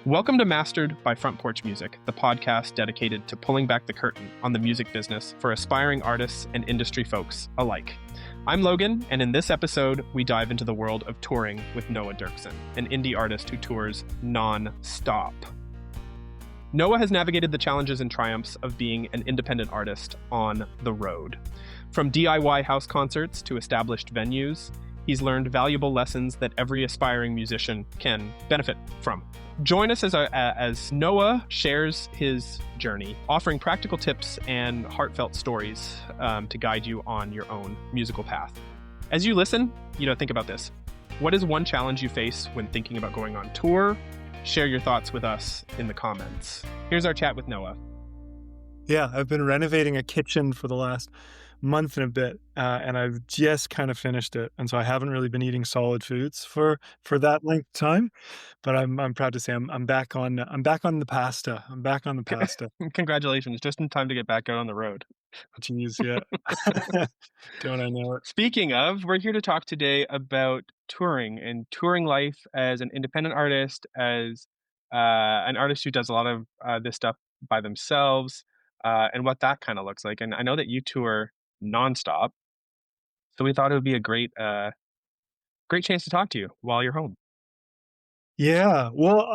Welcome to Mastered by Front Porch Music, the podcast dedicated to pulling back the curtain on the music business for aspiring artists and industry folks alike. I'm Logan, and in this episode, we dive into the world of touring with Noah Derksen, an indie artist who tours non-stop. Noah has navigated the challenges and triumphs of being an independent artist on the road. From DIY house concerts to established venues, he's learned valuable lessons that every aspiring musician can benefit from. Join us as Noah shares his journey, offering practical tips and heartfelt stories to guide you on your own musical path. As you listen, think about this. What is one challenge you face when thinking about going on tour? Share your thoughts with us in the comments. Here's our chat with Noah. Yeah, I've been renovating a kitchen for the last month and a bit, and I've just kind of finished it, and so I haven't really been eating solid foods for that length of time. But I'm proud to say I'm back on the pasta. I'm back on the pasta. Congratulations! Just in time to get back out on the road. Jeez, yeah. Don't I know it? Speaking of, we're here to talk today about touring and touring life as an independent artist, as an artist who does a lot of this stuff by themselves, and what that kind of looks like. And I know that you tour nonstop, so we thought it would be a great chance to talk to you while you're home. Yeah, well,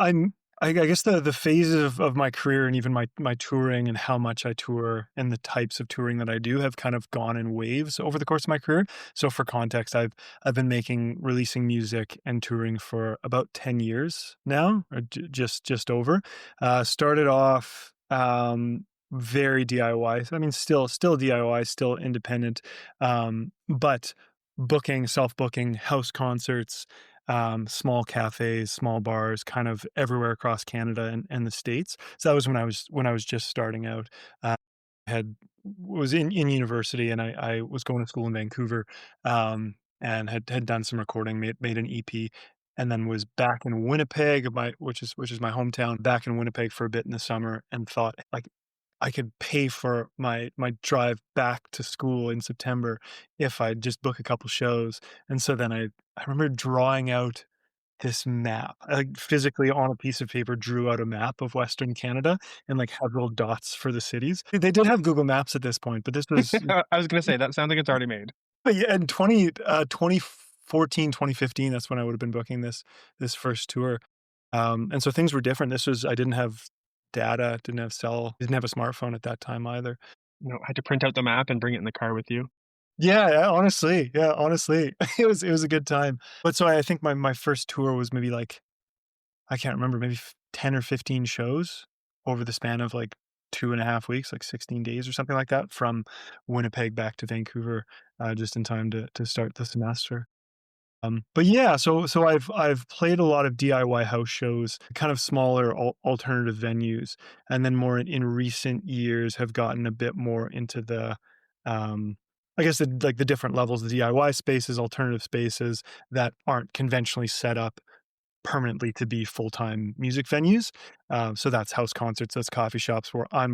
I guess the phases of my career and even my touring and how much I tour and the types of touring that I do have kind of gone in waves over the course of my career. So for context, I've been releasing music and touring for about 10 years now, or just over. Started off very DIY. I mean, still DIY, still independent, but self-booking, house concerts, small cafes, small bars, kind of everywhere across Canada and the States. So that was when I was just starting out. Was in university, and I was going to school in Vancouver, and had done some recording, made an EP, and then was back in Winnipeg, which is my hometown, back in Winnipeg for a bit in the summer, and thought like I could pay for my drive back to school in September if I just book a couple shows. And so then I remember drawing out this map. I physically on a piece of paper drew out a map of Western Canada and had little dots for the cities. They did have Google Maps at this point, but this was I was going to say, that sounds like it's already made. but yeah, in 2014, 2015, that's when I would have been booking this first tour. And so things were different. I didn't have data, didn't have a smartphone at that time either. I had to print out the map and bring it in the car with you. Yeah, honestly, it was a good time. But so I think my first tour was maybe I can't remember, maybe 10 or 15 shows over the span of 2.5 weeks, 16 days or something like that, from Winnipeg back to Vancouver, just in time to start the semester. But yeah, so I've played a lot of DIY house shows, kind of smaller alternative venues, and then more in recent years have gotten a bit more into the, I guess the different levels, the DIY spaces, alternative spaces that aren't conventionally set up permanently to be full-time music venues. So that's house concerts, that's coffee shops where I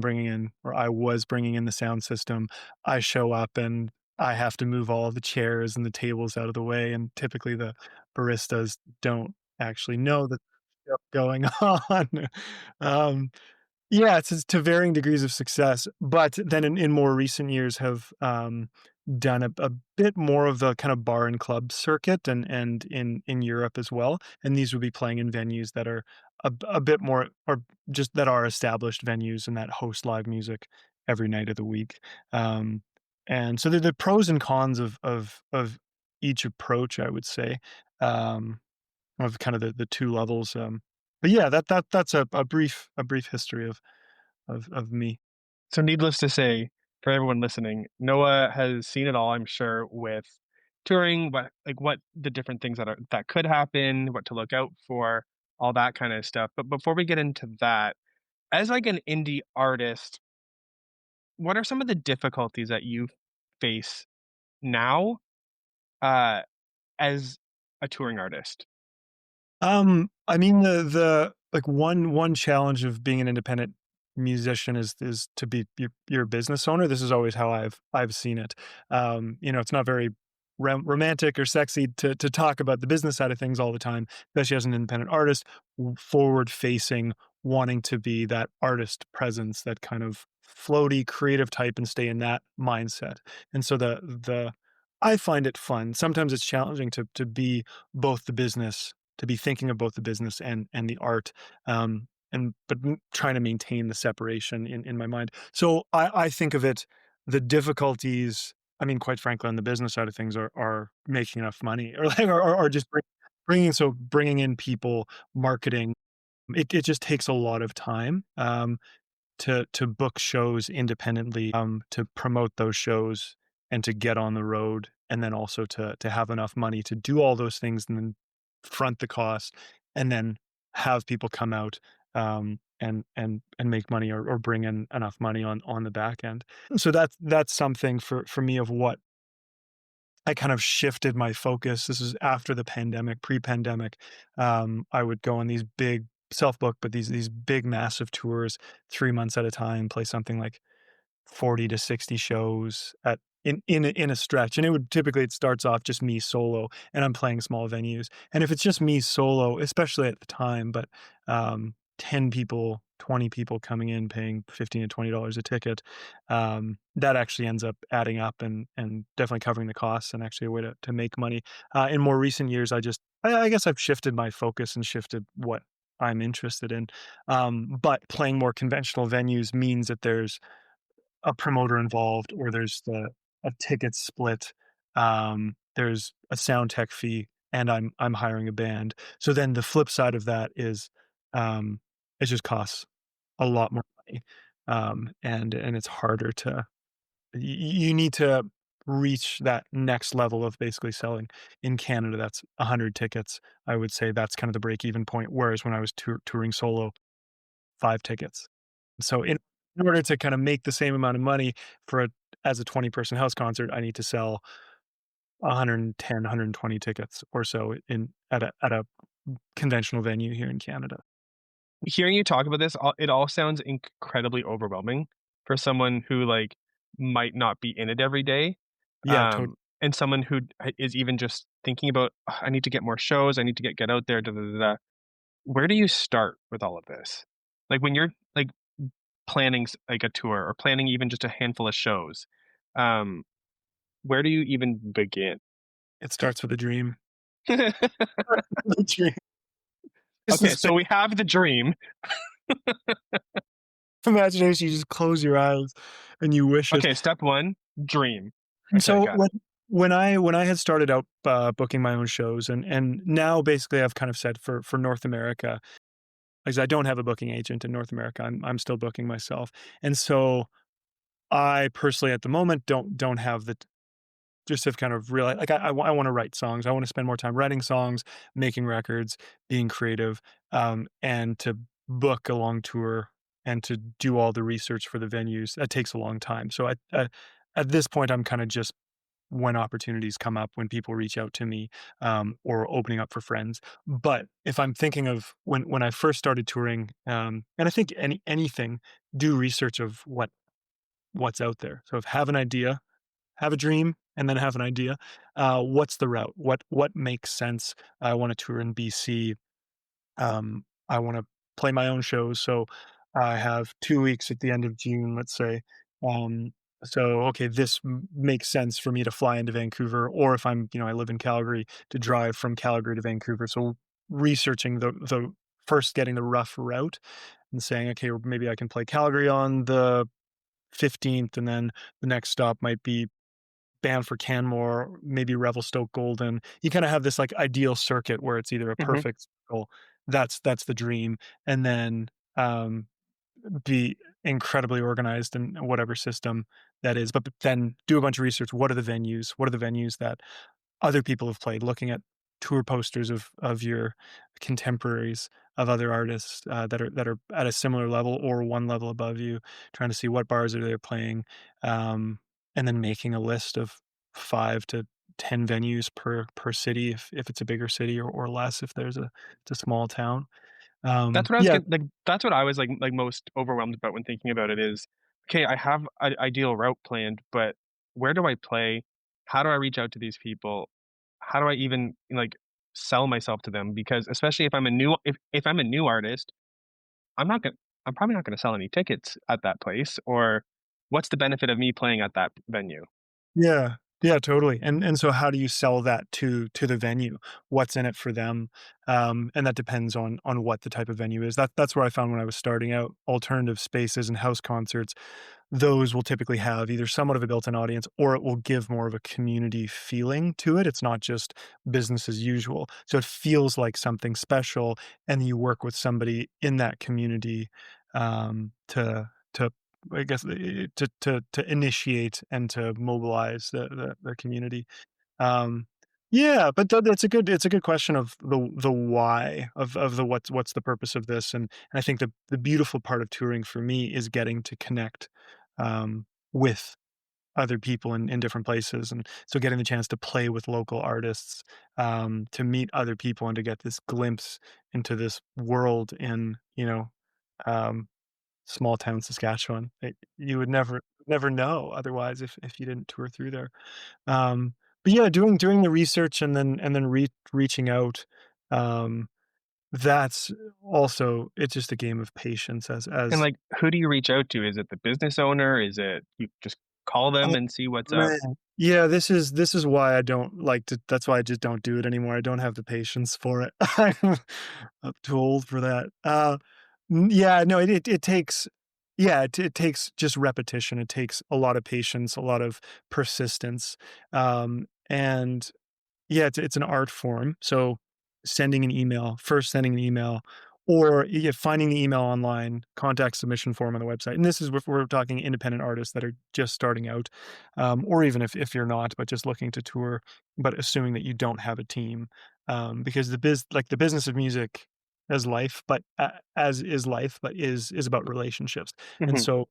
was bringing in the sound system. I show up and I have to move all the chairs and the tables out of the way, and typically the baristas don't actually know that stuff going on. Yeah, it's to varying degrees of success, but then in more recent years have done a bit more of the kind of bar and club circuit, and in Europe as well. And these would be playing in venues that are a bit more, or just that are established venues and that host live music every night of the week. And so the pros and cons of each approach, I would say, of kind of the two levels. But yeah, that's a brief history of me. So needless to say, for everyone listening, Noah has seen it all, I'm sure, with touring, what the different things that could happen, what to look out for, all that kind of stuff. But before we get into that, as an indie artist, what are some of the difficulties that you face now, as a touring artist? I mean, the one challenge of being an independent musician is to be your business owner. This is always how I've seen it. It's not very romantic or sexy to talk about the business side of things all the time, especially as an independent artist, forward facing, wanting to be that artist presence, that kind of floaty creative type and stay in that mindset. And so the I find it fun. Sometimes it's challenging to be both the business, to be thinking of both the business and the art. Trying to maintain the separation in my mind. So I think of it, the difficulties, I mean, quite frankly, on the business side of things are making enough money, or like, or just bringing in people, marketing. It just takes a lot of time. To book shows independently, to promote those shows and to get on the road, and then also to have enough money to do all those things and then front the cost, and then have people come out, and make money, or bring in enough money on the back end. So that's something for me of what I kind of shifted my focus. This is after the pandemic. Pre-pandemic, I would go on these big self-book, but these big massive tours, 3 months at a time, play something like 40 to 60 shows in a stretch. And it starts off just me solo, and I'm playing small venues. And if it's just me solo, especially at the time, but 10 people, 20 people coming in paying $15 to $20 a ticket, that actually ends up adding up and definitely covering the costs, and actually a way to make money. In more recent years, I guess I've shifted my focus and shifted what I'm interested in. But playing more conventional venues means that there's a promoter involved, or there's a ticket split. There's a sound tech fee, and I'm hiring a band. So then the flip side of that is, it just costs a lot more money, and it's harder to. You need to reach that next level of basically selling in Canada. That's 100 tickets. I would say that's kind of the break even point. Whereas when I was touring solo, 5 tickets. So in order to kind of make the same amount of money as a 20-person house concert, I need to sell 110, 120 tickets or so at a conventional venue here in Canada. Hearing you talk about this, it all sounds incredibly overwhelming for someone who like might not be in it every day, Yeah, totally. and someone who is even just thinking about, "Ugh, I need to get more shows. I need to get out there." Da, da, da, da." Where do you start with all of this? Like when you're like planning like a tour, or planning even just a handful of shows, um, where do you even begin? It starts with a dream. Okay, A dream. Just this big so we have the dream. imagination. You just close your eyes and you wish it. Okay, step one, dream. And Okay, so got it. when I had started out, booking my own shows, and now basically I've kind of said for North America, because I don't have a booking agent in North America, I'm still booking myself. And so I personally at the moment don't have the just have kind of realized, like, I want to write songs. I want to spend more time writing songs, making records, being creative, and to book a long tour and to do all the research for the venues. That takes a long time. So at this point, I'm kind of just, when opportunities come up, when people reach out to me, or opening up for friends. But if I'm thinking of when I first started touring, and I think anything, do research of what's out there. So if have an idea, have a dream, and then have an idea. What's the route? What makes sense? I want to tour in BC. I want to play my own shows. So I have 2 weeks at the end of June, let's say. Um, so okay, this makes sense for me to fly into Vancouver, or if I live in Calgary, to drive from Calgary to Vancouver. So researching the first, getting the rough route, and saying, okay, well, maybe I can play Calgary on the 15th, and then the next stop might be Banff, Canmore, maybe Revelstoke, Golden. You kinda have this, like, ideal circuit where it's either a Hmm. perfect circle. That's the dream. And then, be incredibly organized in whatever system that is, but then do a bunch of research. What are the venues? What are the venues that other people have played? Looking at tour posters of your contemporaries, of other artists, that are at a similar level or one level above you, trying to see what bars are they playing, and then making a list of 5 to 10 venues per city, if it's a bigger city, or less if it's a small town. That's what I was Yeah, getting, like, that's what I was like most overwhelmed about when thinking about it is, okay, I have an ideal route planned, but where do I play? how do I reach out to these people? How do I even like sell myself to them? Because especially if I'm a new artist, I'm not gonna I'm probably not gonna sell any tickets at that place, or what's the benefit of me playing at that venue? Yeah. Yeah, totally. And so how do you sell that to the venue? What's in it for them? And that depends on what the type of venue is. That's where I found when I was starting out, alternative spaces and house concerts, those will typically have either somewhat of a built-in audience or it will give more of a community feeling to it. It's not just business as usual. So it feels like something special, and you work with somebody in that community to I guess to initiate and to mobilize the community. Um, yeah, but it's a good question of the why of the what's the purpose of this, and I think the beautiful part of touring for me is getting to connect with other people in different places, and so getting the chance to play with local artists, to meet other people, and to get this glimpse into this world in um, small town Saskatchewan. You would never know otherwise if you didn't tour through there. But yeah, doing the research and then reaching out, um, that's also it's just a game of patience And, as like, who do you reach out to? Is it the business owner? Is it you just call them oh, and see what's up? man. Yeah, this is why I don't like to that's why I just don't do it anymore. I don't have the patience for it. I'm too old for that. Yeah, no, it takes it takes just repetition. It takes a lot of patience, a lot of persistence, and yeah, it's an art form. So sending an email, or finding the email online, contact submission form on the website. And this is if we're talking independent artists that are just starting out, or even if you're not, but just looking to tour, but assuming that you don't have a team, because the business of music as life, but as is life, but is about relationships, and Mhm. so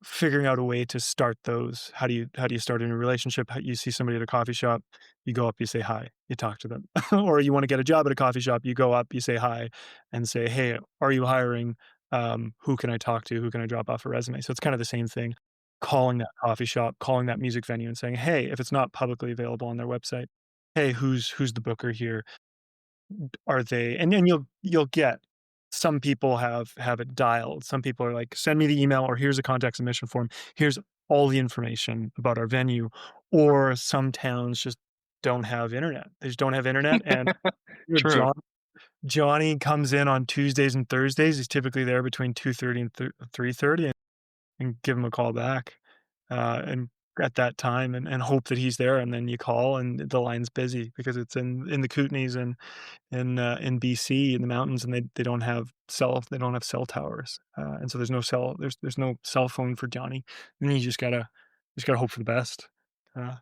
figuring out a way to start those. How do you start a new relationship? You see somebody at a coffee shop, you go up, you say hi, you talk to them. Or you wanna get a job at a coffee shop, you go up, you say hi and say, "Hey, are you hiring? Who can I talk to? Who can I drop off a resume?" So it's kind of the same thing. Calling that coffee shop, calling that music venue and saying, "Hey," if it's not publicly available on their website, "Hey, who's the booker here? Are they," and you'll get some people have it dialed. Some people are like, "Send me the email," or, "Here's a contact submission form. Here's all the information about our venue." Or some towns just don't have internet. They just don't have internet, and True. Johnny comes in on Tuesdays and Thursdays. He's typically there between 2:30 and 3:30, and give him a call back, and at that time, and hope that he's there, and then you call and the line's busy because it's in the Kootenays and in BC in the mountains, and they don't have cell towers, and so there's no cell phone for Johnny, and then you just gotta hope for the best. Uh,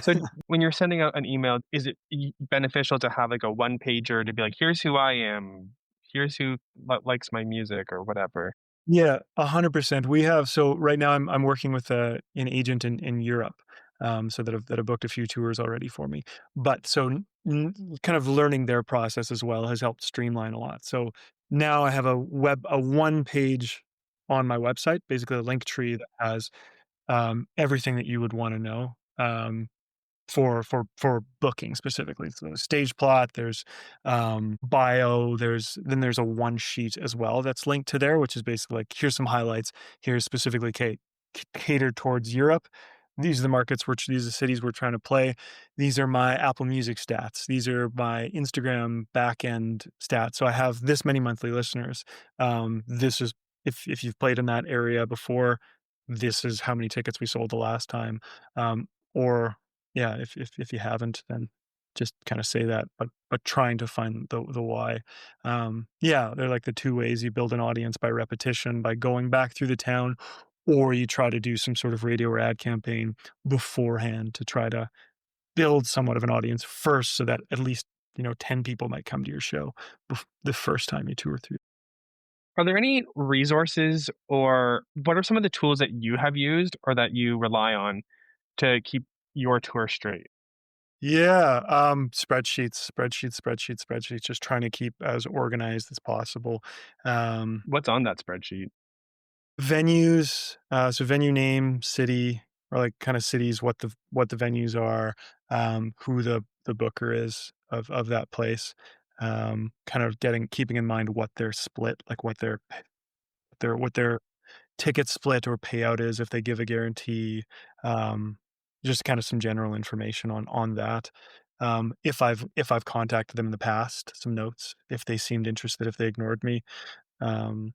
So, when you're sending out an email, is it beneficial to have like a one pager to be like, here's who I am, here's who likes my music or whatever? Yeah, 100%. We have so right now I'm working with an agent in Europe, so that have booked a few tours already for me. But so kind of learning their process as well has helped streamline a lot. So now I have a one page on my website, basically a link tree that has everything that you would want to know. For booking specifically. So the stage plot, there's bio, there's a one sheet as well that's linked to there, which is basically like here's some highlights. Here's specifically catered towards Europe. These are the markets these are the cities we're trying to play. These are my Apple Music stats. These are my Instagram backend stats. So I have this many monthly listeners. This is if you've played in that area before, this is how many tickets we sold the last time. Or yeah, if you haven't, then just kinda say that, but trying to find the why. Yeah, they're like the 2 ways you build an audience: by repetition, by going back through the town, or you try to do some sort of radio or ad campaign beforehand to try to build somewhat of an audience first so that at least, 10 people might come to your show the first time you tour through. Are there any resources or what are some of the tools that you have used or that you rely on to keep your tour straight? Yeah, spreadsheets, just trying to keep as organized as possible. Um What's on that spreadsheet? Venues, so venue name, city, or like kind of cities, what the venues are, who the booker is of that place, kind of keeping in mind what their split, like what their ticket split or payout is if they give a guarantee, um, just kind of some general information on that. If I've contacted them in the past, some notes if they seemed interested, if they ignored me. Um,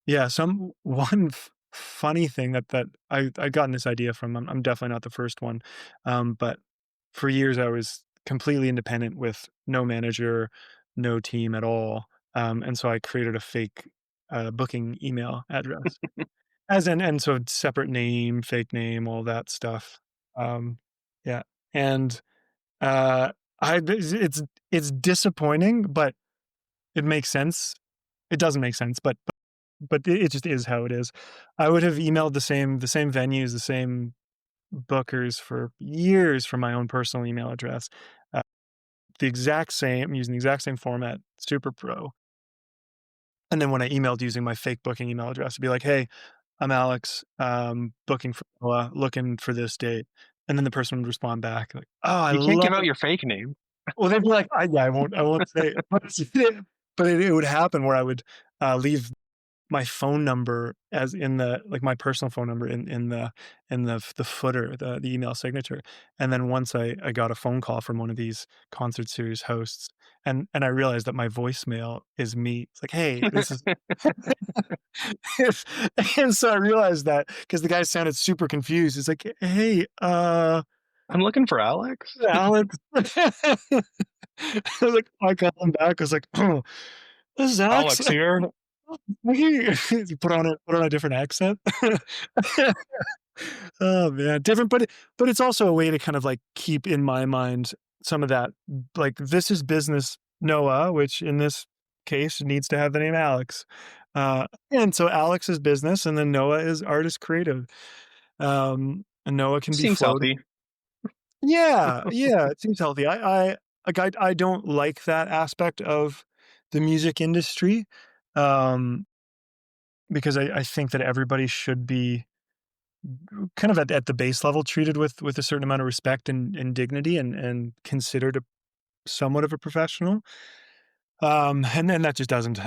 yeah, some one funny thing that I gotten this idea from. I'm definitely not the first one, but for years I was completely independent with no manager, no team at all, and so I created a fake booking email address, as in, and so separate name, fake name, all that stuff. Um, yeah, and uh, it's disappointing, but it makes sense. It doesn't make sense, but it just is how it is. I would have emailed the same venues, the same bookers for years from my own personal email address. Uh, the exact same, using the exact same format, super pro. And then when I emailed using my fake booking email address, it'd be like, "Hey, I'm Alex, booking for Noah, looking for this date." And then the person would respond back like, "Oh, I You can't love." give out your fake name. Well, they'd be like, I won't say it, but it would happen where I would leave my phone number as in the like my personal phone number in the footer, the email signature. And then once I got a phone call from one of these concert series hosts, and I realized that my voicemail is me. It's like, "Hey, this is." And so I realized that because the guy sounded super confused. He's like, "Hey, I'm looking for Alex. Alex." I was like, I called him back. I was like, "Oh, this is Alex." Alex here. You put on a different accent. Oh man, different, but it's also a way to kind of like keep in my mind some of that, like, this is business Noah, which in this case needs to have the name Alex. And so Alex is business, and then Noah is artist creative. And Noah can be Seems floated. healthy. Yeah, yeah, it seems healthy. I don't like that aspect of the music industry, um, because I think that everybody should be kind of at the base level treated with a certain amount of respect and dignity, and considered somewhat of a professional. And then that just doesn't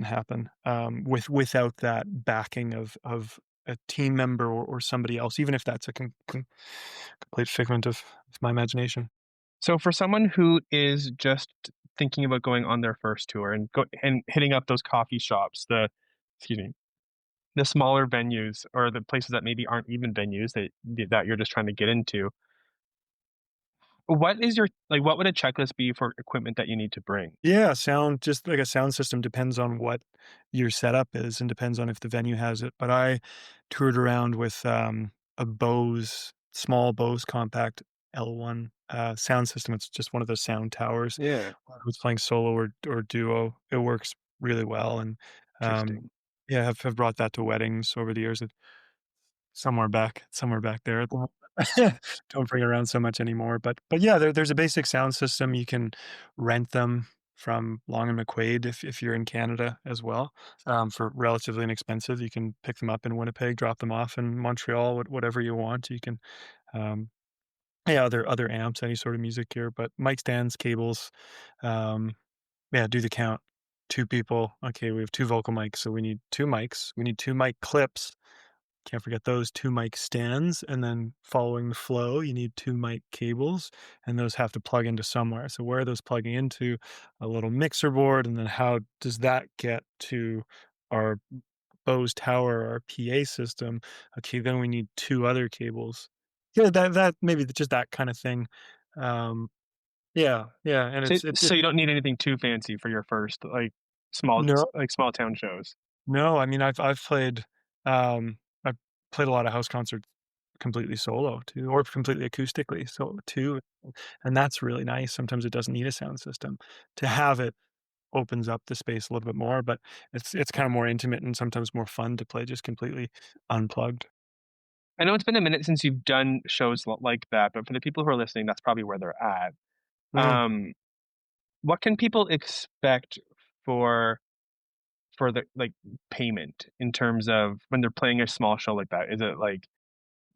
happen, without that backing of a team member, or somebody else, even if that's a complete figment of my imagination. So for someone who is just thinking about going on their first tour and hitting up those coffee shops, excuse me, the smaller venues or the places that maybe aren't even venues that you're just trying to get into, what would a checklist be for equipment that you need to bring? Yeah, sound, just like a sound system, depends on what your setup is and depends on if the venue has it. But I toured around with a small Bose compact L1 sound system. It's just one of those sound towers. Yeah, Who's playing solo or duo, it works really well. And um, interesting. yeah, have brought that to weddings over the years. Somewhere back there. Don't bring it around so much anymore, but yeah, there's a basic sound system. You can rent them from Long and McQuaid if you're in Canada as well, for relatively inexpensive. You can pick them up in Winnipeg, drop them off in Montreal, whatever you want. You can, um, yeah, other amps, any sort of music gear, but mic stands, cables, um, yeah, do the count. 2 people. Okay, we have 2 vocal mics, so we need 2 mics. We need 2 mic clips. Can't forget those 2 mic stands, and then following the flow, you need 2 mic cables, and those have to plug into somewhere. So where are those plugging into? A little mixer board, and then how does that get to our Bose tower, our PA system? Okay, then we need 2 other cables. Yeah, that maybe just that kind of thing. Um, yeah, yeah, and So, it so you don't need anything too fancy for your first no. small town shows. No, I mean, I've played a lot of house concerts completely solo too, or completely acoustically so too, and that's really nice. Sometimes it doesn't need a sound system. To have it opens up the space a little bit more, but it's kinda more intimate and sometimes more fun to play just completely unplugged. I know it's been a minute since you've done shows like that, but for the people who are listening, that's probably where they're at. Mm. Um, what can people expect for for the payment in terms of when they're playing a small show like that? Is it like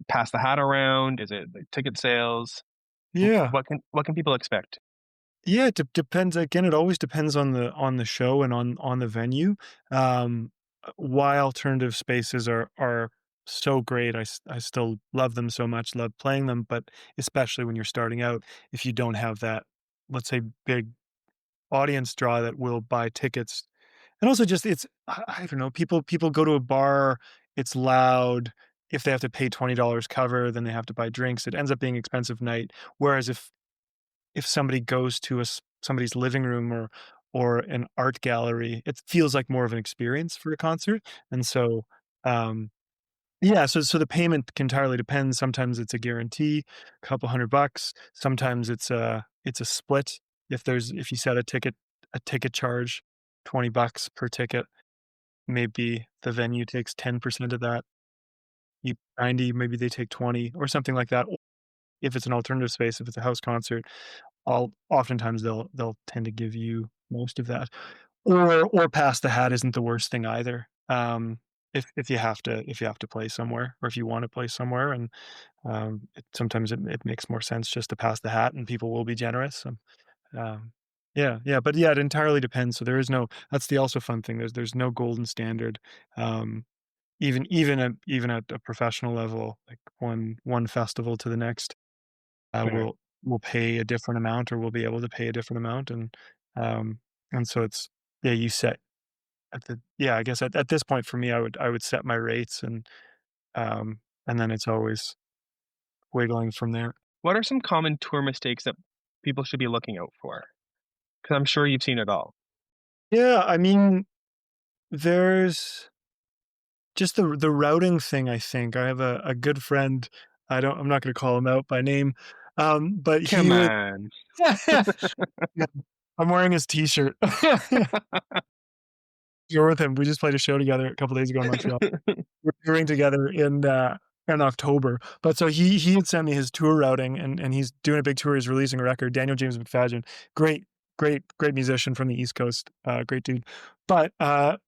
pass the hat around? Is it like ticket sales? Yeah. What can people expect? Yeah, it depends. Again, it always depends on the show and on the venue. Why alternative spaces are so great. I still love them so much, love playing them, but especially when you're starting out, if you don't have that, let's say, big audience draw that will buy tickets. And also just it's I don't know, people go to a bar, it's loud. If they have to pay $20 cover, then they have to buy drinks. It ends up being an expensive night. Whereas if somebody goes to somebody's living room or an art gallery, it feels like more of an experience for a concert. And so, yeah, so the payment can entirely depend. Sometimes it's a guarantee, a couple $100. Sometimes it's a split. If you set a ticket charge, $20 per ticket, maybe the venue takes 10% of that. You 90, maybe they take 20 or something like that. If it's an alternative space, if it's a house concert, oftentimes they'll tend to give you most of that. Or pass the hat isn't the worst thing either. If you have to play somewhere or if you wanna play somewhere and, sometimes it makes more sense just to pass the hat and people will be generous, um, yeah, but yeah, it entirely depends, so there is no that's the also fun thing, there's no golden standard, um, even at a professional level, like one festival to the next, Sure. will pay a different amount or will be able to pay a different amount, um, and so it's yeah, you set I guess at this point for me, I would set my rates and then it's always wiggling from there. What are some common tour mistakes that people should be looking out for? Because I'm sure you've seen it all. Yeah, I mean, there's just the routing thing, I think. I have a good friend, I'm not gonna call him out by name, but he Come would on. Yeah, I'm wearing his T-shirt. You're with him. We just played a show together a couple days ago in Montreal. We're touring together in October. But so he had sent me his tour routing and he's doing a big tour. He's releasing a record. Daniel James McFadden, great, great musician from the East Coast, great dude. But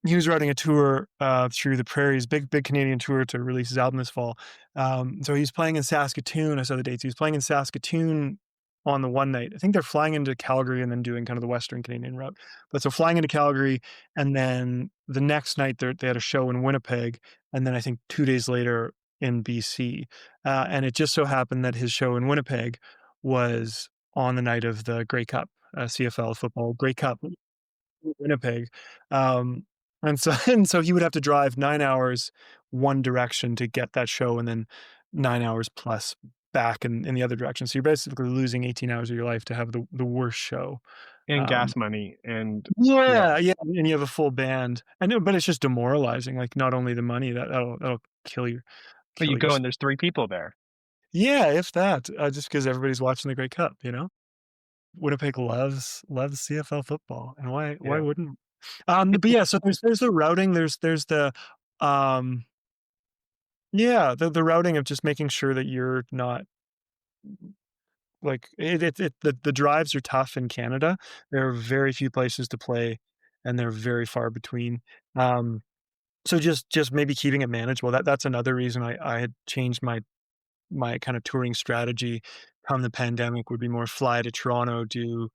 he was routing a tour through the prairies, big Canadian tour to release his album this fall. So he's playing in Saskatoon. I saw the dates. He was playing in Saskatoon on the one night. I think they're flying into Calgary and then doing kind of the Western Canadian route. But so flying into Calgary, and then the next night they had a show in Winnipeg, and then I think 2 days later in BC. And it just so happened that his show in Winnipeg was on the night of the Grey Cup, CFL football Grey Cup in Winnipeg. Um, and so and so he would have to drive 9 hours one direction to get that show and then 9 hours plus back in the other direction. So you're basically losing 18 hours of your life to have the worst show. And Um, gas money and yeah. yeah, and you have a full band. I know, but it's just demoralizing, like, not only the money that'll But you kill your go s and there's 3 people there. Yeah, if that, just because everybody's watching the Grey Cup, you know? Winnipeg loves CFL football, and why Yeah. wouldn't but yeah, so there's the routing, there's the, um yeah, the routing of just making sure that you're not like, the drives are tough in Canada. There are very few places to play, and they're very far between, um so just maybe keeping it manageable. That's another reason I had changed my kind of touring strategy come the pandemic would be more fly to Toronto, do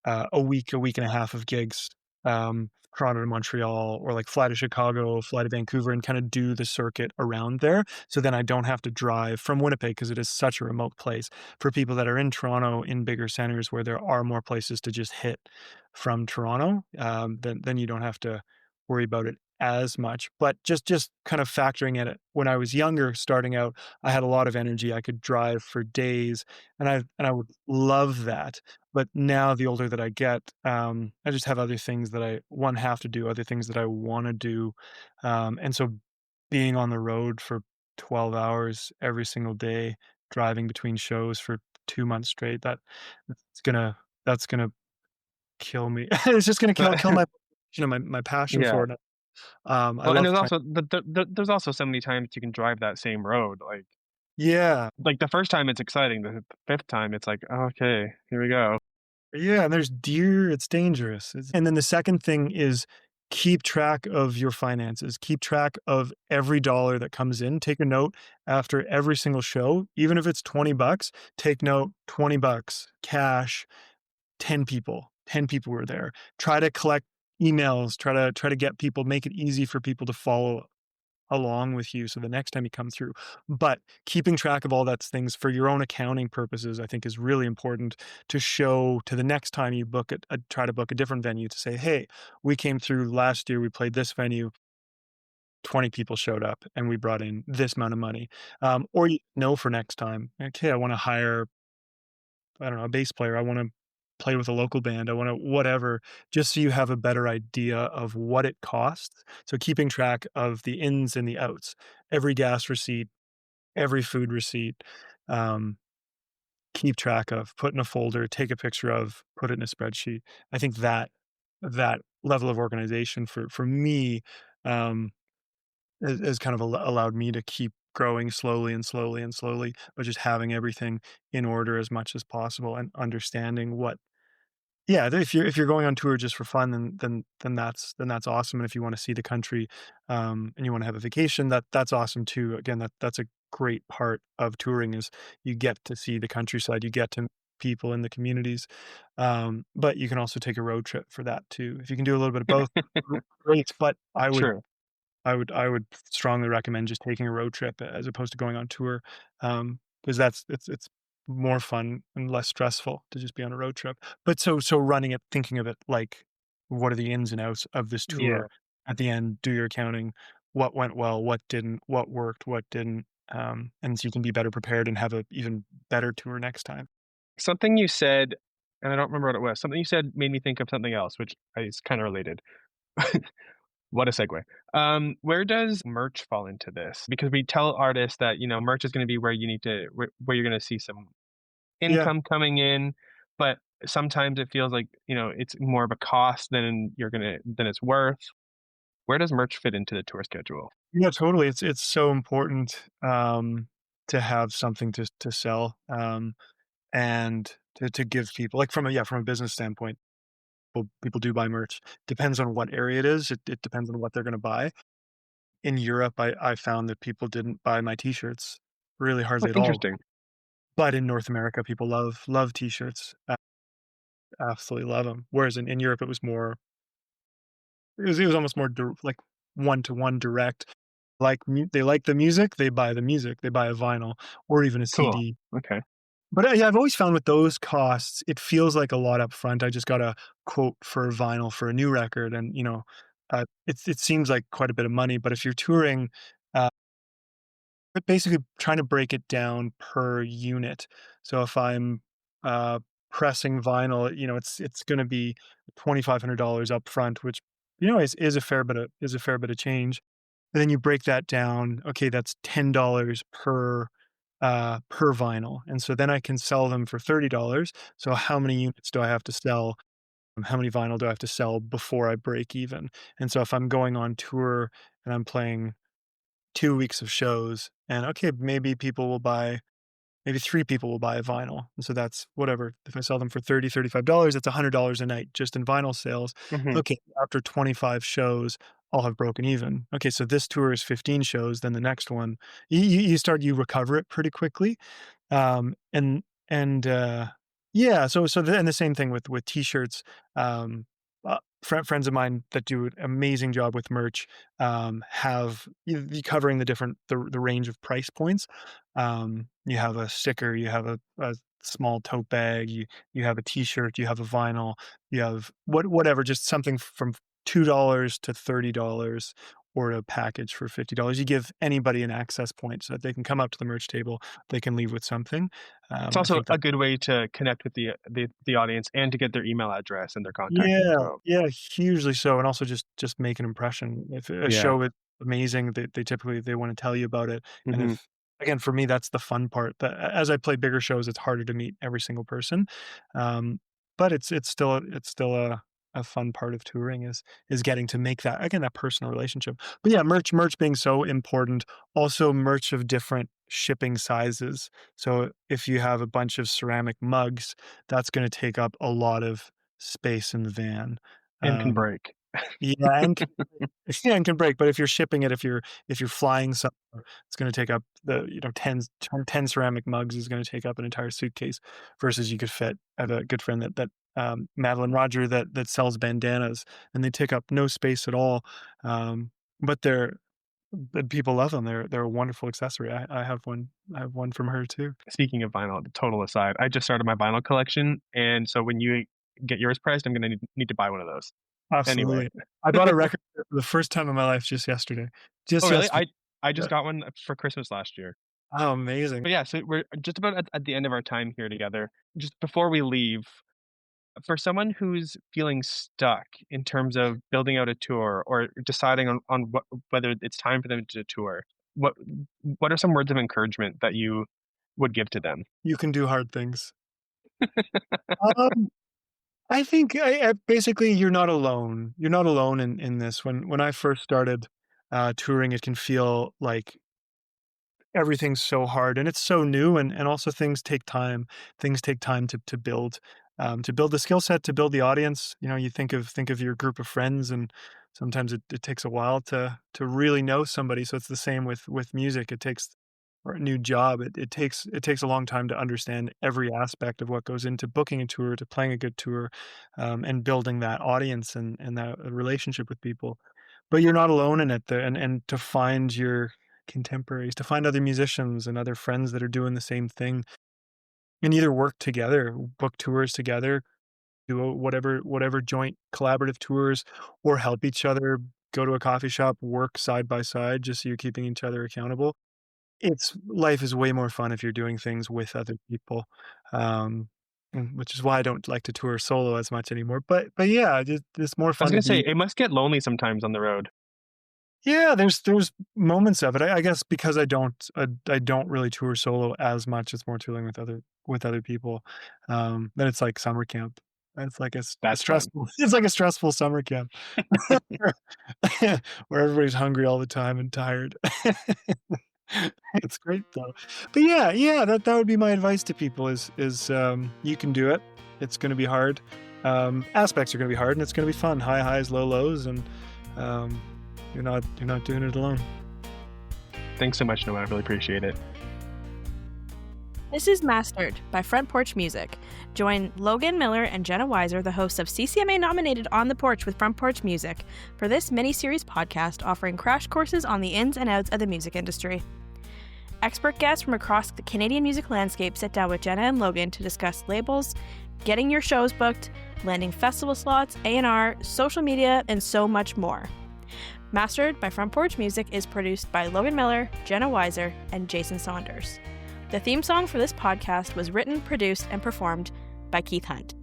a week and a half of gigs, Toronto to Montreal, or like fly to Chicago, fly to Vancouver, and kind of do the circuit around there. So then I don't have to drive from Winnipeg because it is such a remote place. For people that are in Toronto, in bigger centers where there are more places to just hit from Toronto, then you don't have to worry about it as much. But just kind of factoring in it, when I was younger, starting out, I had a lot of energy. I could drive for days, and I would love that. But now the older that I get, I just have other things that one, have to do, other things that I wanna do, and so being on the road for 12 hours every single day, driving between shows for 2 months straight, that's gonna that's gonna kill me. It's just gonna kill my my passion for Yeah. it. I Well, and love there's playing. also there's also so many times you can drive that same road, Yeah. the first time it's exciting, the 5th time it's like, "Okay, here we go." Yeah, and there's deer, it's dangerous. And then the second thing is keep track of your finances, keep track of every dollar that comes in. Take a note after every single show, even if it's $20, take note, $20 cash, 10 people were there. Try to collect emails, try to get people, make it easy for people to follow along with you so the next time you come through. But keeping track of all that things for your own accounting purposes, I think, is really important to show to the next time you book it, try to book a different venue, to say, hey, we came through last year, we played this venue, 20 people showed up and we brought in this amount of money. Or you know, for next time, okay, I want to hire, I don't know, a bass player. I want to play with a local band. I want to whatever, just so you have a better idea of what it costs. So keeping track of the ins and the outs, every gas receipt, every food receipt, um, keep track of, put in a folder, take a picture of, put it in a spreadsheet. I think that level of organization for me, um, has kind of allowed me to keep growing slowly and slowly and slowly, but just having everything in order as much as possible and understanding what, yeah, if you're going on tour just for fun, then that's awesome, and if you wanna see the country, and you wanna have a vacation, that's awesome too. Again, that's a great part of touring is you get to see the countryside, you get to meet people in the communities, but you can also take a road trip for that too. If you can do a little bit of both, great, but True. I would strongly recommend just taking a road trip as opposed to going on tour, because it's more fun and less stressful to just be on a road trip. But so running it, thinking of it like, what are the ins and outs of this Yeah. tour? At the end, do your accounting. What went well? What didn't? What worked? What didn't? And so you can be better prepared and have a even better tour next time. Something you said, and I don't remember what it was. Something you said made me think of something else, which is kind of related. What a segue. Where does merch fall into this? Because we tell artists that, merch is going to be where you need to, where you're going to see some Yeah. income coming in, but sometimes it feels like, it's more of a cost than it's worth. Where does merch fit into the tour schedule? Yeah, totally. It's so important, to have something to sell, and to give people, like, from a business standpoint, people do buy merch. Depends on what area it is. It depends on what they're gonna buy. In Europe, I found that people didn't buy my T-shirts, really Oh, hardly at all. interesting. But in North America, people love T-shirts, absolutely love them. Whereas in Europe, it was almost more like one-to-one direct. They like the music, they buy the music, they buy a vinyl or even a Cool. CD. Okay. But, yeah, I've always found with those costs, it feels like a lot up front. I just got a quote for vinyl for a new record and, it seems like quite a bit of money, but if you're touring, uh, but basically trying to break it down per unit. So if I'm, uh, pressing vinyl, it's gonna be $2,500 up front, which, is a fair bit of change. And then you break that down, okay, that's $10 per vinyl, and so then I can sell them for $30. So how many units do I have to sell? How many vinyl do I have to sell before I break even? And so if I'm going on tour and I'm playing 2 weeks of shows and, okay, maybe 3 people will buy a vinyl, and so that's whatever. If I sell them for $35, that's $100 a night just in vinyl sales. Hmm. Okay, after 25 shows, I'll have broken even. Okay, so this tour is 15 shows, then the next one, you recover it pretty quickly. And yeah, and the same thing with T-shirts. Friends of mine that do an amazing job with merch, have you covering the range of price points. You have a sticker, you have a small tote bag, you have a T-shirt, you have a vinyl, you have whatever, just something from $2 to $30, or a package for $50. You give anybody an access point so that they can come up to the merch table, they can leave with something. It's I also think a that, good way to connect with the audience and to get their email address and their contact yeah, info. yeah, hugely so, and also just make an impression. If a Yeah. show is amazing, they typically they wanna tell you about it, and Hmm. if again, for me, that's the fun part. That as I play bigger shows, it's harder to meet every single person, um, but it's still a fun part of touring is getting to make that, again, that personal relationship. But yeah, merch being so important, also merch of different shipping sizes. So if you have a bunch of ceramic mugs, that's gonna take up a lot of space in the van. And can Um, break. Yeah, and and can break. But if you're shipping it, if you're flying somewhere, it's going to take up the 10 ceramic mugs is going to take up an entire suitcase. Versus you could fit. I have a good friend that Madeline Roger that sells bandanas, and they take up no space at all. But people love them. They're a wonderful accessory. I have one. I have one from her too. Speaking of vinyl, total aside, I just started my vinyl collection, and so when you get yours priced, I'm going to need to buy one of those. Absolutely. Anyway. I bought a record for the first time in my life just yesterday. Oh, really? Yesterday. I just got one for Christmas last year. Oh, amazing. But yeah, so we're just about at the end of our time here together. Just before we leave, for someone who's feeling stuck in terms of building out a tour or deciding on whether it's time for them to tour, what are some words of encouragement that you would give to them? You can do hard things. Um, I think basically you're not alone. You're not alone in this. When I first started touring, it can feel like everything's so hard and it's so new, and also things take time. Things take time to build the skill set, to build the audience. You think of your group of friends, and sometimes it takes a while to really know somebody. So it's the same with music. It takes, or a new job, it takes a long time to understand every aspect of what goes into booking a tour, to playing a good tour, and building that audience and that relationship with people. But you're not alone in it, and to find your contemporaries, to find other musicians and other friends that are doing the same thing, and either work together, book tours together, do whatever joint collaborative tours, or help each other, go to a coffee shop, work side by side, just so you're keeping each other accountable. Life is way more fun if you're doing things with other people, which is why I don't like to tour solo as much anymore. But yeah, it's more I was fun going to to say, be. it must get lonely sometimes on the road. Yeah, there's moments of it. I guess because I don't really tour solo as much. It's more touring with other people. Then it's like summer camp. It's like a That's fun. stressful. It's like a stressful summer camp where everybody's hungry all the time and tired. It's great though. But yeah, that would be my advice to people is you can do it. It's going to be hard. Aspects are going to be hard, and it's going to be fun. High highs, low lows, and you're not doing it alone. Thanks so much, Noah. I really appreciate it. This is Mastered by Front Porch Music. Join Logan Miller and Jenna Weishar, the hosts of CCMA-nominated On the Porch with Front Porch Music, for this mini-series podcast offering crash courses on the ins and outs of the music industry. Expert guests from across the Canadian music landscape sit down with Jenna and Logan to discuss labels, getting your shows booked, landing festival slots, A&R, social media, and so much more. Mastered by Front Porch Music is produced by Logan Miller, Jenna Weishar, and Jason Saunders. The theme song for this podcast was written, produced, and performed by Keith Hunt.